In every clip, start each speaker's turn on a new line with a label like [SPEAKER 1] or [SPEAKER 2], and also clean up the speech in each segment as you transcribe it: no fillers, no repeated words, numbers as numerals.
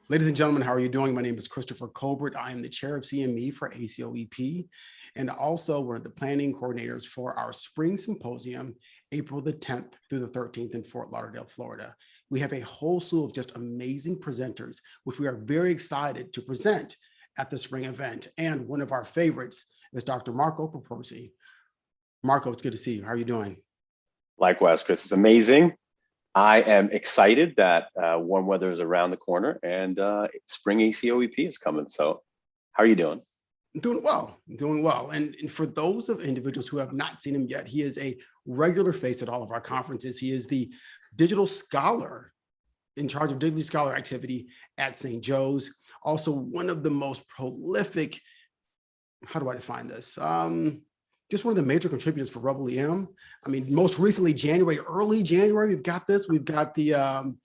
[SPEAKER 1] Ladies and gentlemen, how are you doing? My name is Christopher Colbert. I am the chair of CME for ACOEP and also one of the planning coordinators for our spring symposium, April the 10th through the 13th in Fort Lauderdale, Florida. We have a whole slew of just amazing presenters, which we are very excited to present at the spring event. And one of our favorites is Dr. Marco Propersi. Marco, it's good to see you. How are you doing?
[SPEAKER 2] Likewise, Chris, it's amazing. I am excited that warm weather is around the corner and spring ACOEP is coming. So how are you doing?
[SPEAKER 1] Doing well, doing well. And for those of individuals who have not seen him yet, he is a regular face at all of our conferences. He is the digital scholar in charge of digital scholar activity at St. Joe's. Also one of the most prolific, how do I define this? Just one of the major contributors for Rebel EM. I mean, most recently, early January, we've got the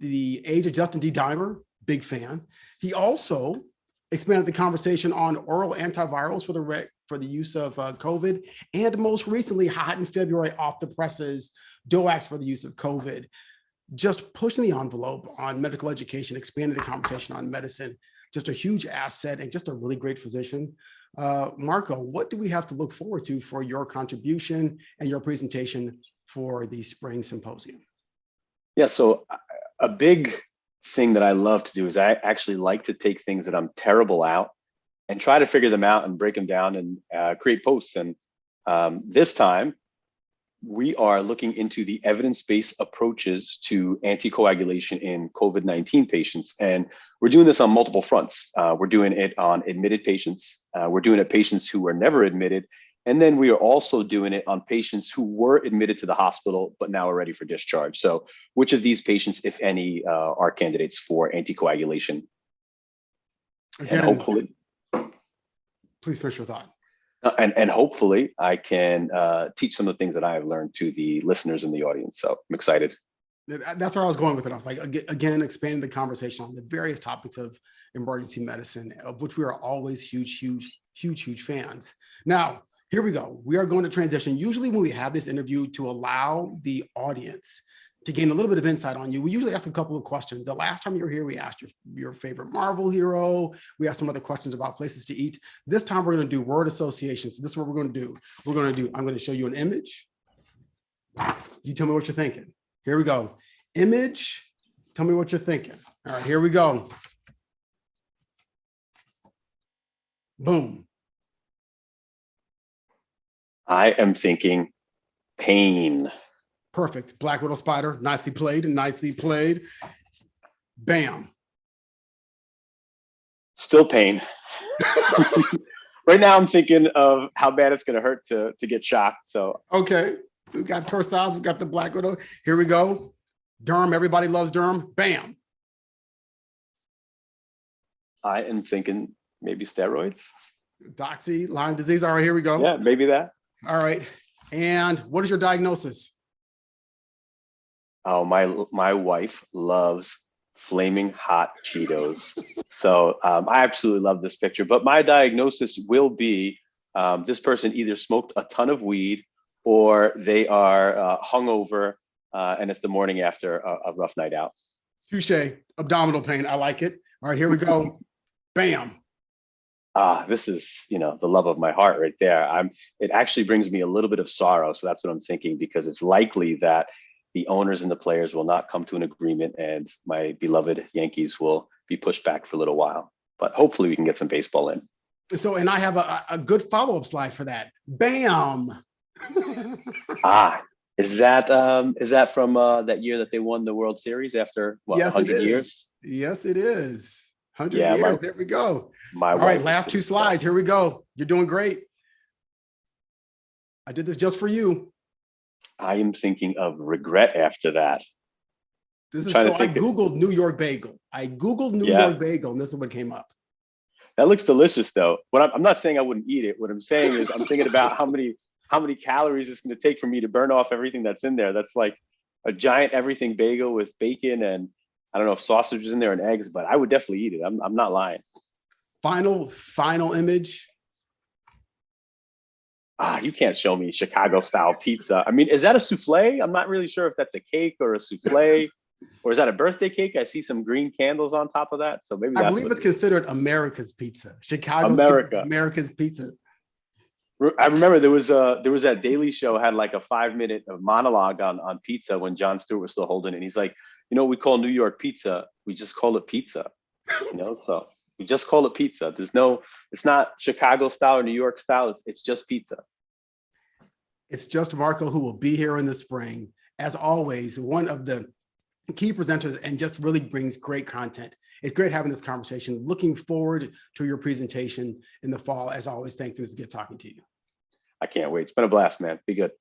[SPEAKER 1] Age of Justin D. Dimer, big fan. He also expanded the conversation on oral antivirals for the use of COVID, and most recently, hot in February, off the presses, DOACs for the use of COVID. Just pushing the envelope on medical education, expanding the conversation on medicine. Just a huge asset and just a really great physician. Marco, what do we have to look forward to for your contribution and your presentation for the spring symposium?
[SPEAKER 2] Yeah, so a big thing that I love to do is I actually like to take things that I'm terrible at and try to figure them out and break them down and create posts. And this time, we are looking into the evidence-based approaches to anticoagulation in COVID-19 patients. And we're doing this on multiple fronts. We're doing it on admitted patients. We're doing it patients who were never admitted. And then we are also doing it on patients who were admitted to the hospital, but now are ready for discharge. So which of these patients, if any, are candidates for anticoagulation?
[SPEAKER 1] Again,
[SPEAKER 2] and hopefully,
[SPEAKER 1] please finish your thought.
[SPEAKER 2] And hopefully I can teach some of the things that I have learned to the listeners in the audience. So I'm excited.
[SPEAKER 1] That's where I was going with it. I was like, again, expanding the conversation on the various topics of emergency medicine, of which we are always huge fans. Now, here we go. We are going to transition. Usually when we have this interview, to allow the audience to gain a little bit of insight on you, we usually ask a couple of questions. The last time you were here, we asked your favorite Marvel hero. We asked some other questions about places to eat. This time we're going to do word association. So this is what we're going to do. I'm going to show you an image. You tell me what you're thinking. Here we go. Image, tell me what you're thinking. All right, here we go. Boom.
[SPEAKER 2] I am thinking pain.
[SPEAKER 1] Perfect. Black widow spider. Nicely played. Nicely played. Bam.
[SPEAKER 2] Still pain. Right now I'm thinking of how bad it's going to hurt to get shocked. So
[SPEAKER 1] okay, we got torsades. We got the black widow. Here we go. Derm. Everybody loves derm. Bam.
[SPEAKER 2] I am thinking maybe steroids.
[SPEAKER 1] Doxy, Lyme disease. All right, here we go.
[SPEAKER 2] Yeah, maybe that.
[SPEAKER 1] All right. And what is your diagnosis?
[SPEAKER 2] Oh, my wife loves flaming hot Cheetos. So I absolutely love this picture. But my diagnosis will be this person either smoked a ton of weed or they are hungover and it's the morning after a rough night out.
[SPEAKER 1] Touche. Abdominal pain. I like it. All right, here we go. Bam.
[SPEAKER 2] This is, the love of my heart right there. It actually brings me a little bit of sorrow. So that's what I'm thinking, because it's likely that the owners and the players will not come to an agreement and my beloved Yankees will be pushed back for a little while. But hopefully we can get some baseball in.
[SPEAKER 1] So, and I have a good follow-up slide for that. Bam.
[SPEAKER 2] Is that from that year that they won the World Series after what,
[SPEAKER 1] yes,
[SPEAKER 2] 100 years?
[SPEAKER 1] Yes, it is. 100
[SPEAKER 2] yeah,
[SPEAKER 1] years. There we go.
[SPEAKER 2] All
[SPEAKER 1] right, last two slides. Here we go. You're doing great. I did this just for you.
[SPEAKER 2] I am thinking of regret after that.
[SPEAKER 1] I Googled New York bagel. I Googled New York bagel, and this is what came up.
[SPEAKER 2] That looks delicious, though. I'm not saying I wouldn't eat it. What I'm saying is I'm thinking about how many calories it's going to take for me to burn off everything that's in there. That's like a giant everything bagel with bacon and I don't know if sausage is in there and eggs, but I would definitely eat it. I'm not lying.
[SPEAKER 1] Final image.
[SPEAKER 2] You can't show me Chicago style pizza. I mean, is that a souffle? I'm not really sure if that's a cake or a souffle. Or is that a birthday cake? I see some green candles on top of that. So maybe
[SPEAKER 1] I
[SPEAKER 2] that's
[SPEAKER 1] believe
[SPEAKER 2] what
[SPEAKER 1] it's
[SPEAKER 2] it is.
[SPEAKER 1] considered America's pizza. Chicago's pizza, is
[SPEAKER 2] America.
[SPEAKER 1] America's pizza.
[SPEAKER 2] I remember there was that Daily Show had like a 5 minute monologue on pizza when Jon Stewart was still holding it. And he's like, you know what we call New York pizza? We just call it pizza. So we just call it pizza. It's not Chicago style or New York style. It's just pizza.
[SPEAKER 1] It's just Marco, who will be here in the spring. As always, one of the key presenters and just really brings great content. It's great having this conversation. Looking forward to your presentation in the fall. As always, thanks. It's good talking to you.
[SPEAKER 2] I can't wait. It's been a blast, man. Be good.